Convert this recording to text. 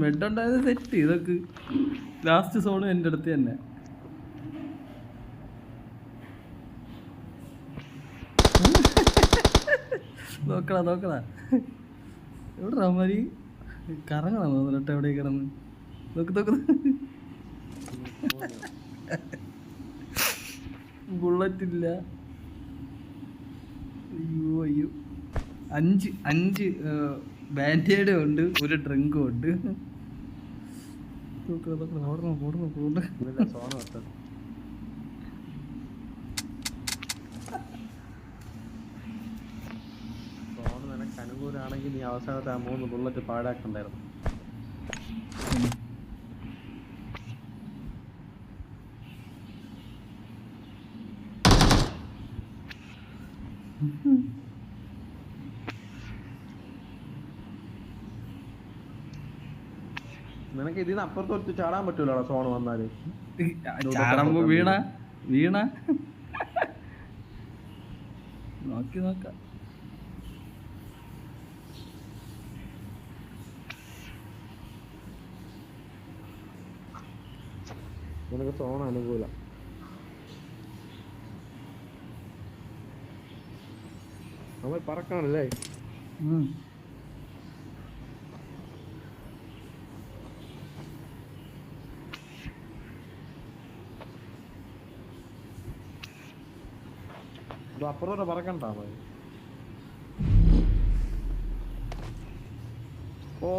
മെഡ് ഉണ്ടായത് സെറ്റ് ഇതൊക്കെ ലാസ്റ്റ് സോണും എൻ്റെ അടുത്ത് തന്നെ. നോക്കടാ എവിടെ അമ്മരി കറങ്ങണം തോന്നിട്ട് എവിടെ കിടന്ന് നോക്ക് ബുള്ളറ്റ് ഇല്ല. അയ്യോ 5 ബാൻഡേഡും ഉണ്ട്, ഒരു ഡ്രിങ്കും ഉണ്ട്. നിനക്ക് അനുകൂലമാണെങ്കിൽ നീ അവസാനത്തെ 3 ബുള്ളറ്റ് പാഴാക്കണ്ടായിരുന്നു. നിനക്ക് ഇതിന് അപ്പുറത്ത് ചാടാൻ പറ്റൂലോ സോണ് വന്നാല്. ചാടുമ്പോ വീണ നോക്കാം. നിനക്ക് സോൺ അനുകൂലം. നമ്മൾ പറക്കാണല്ലേ. അപ്പുറത്തോടെ പറക്കണ്ടാ മതി. ഓ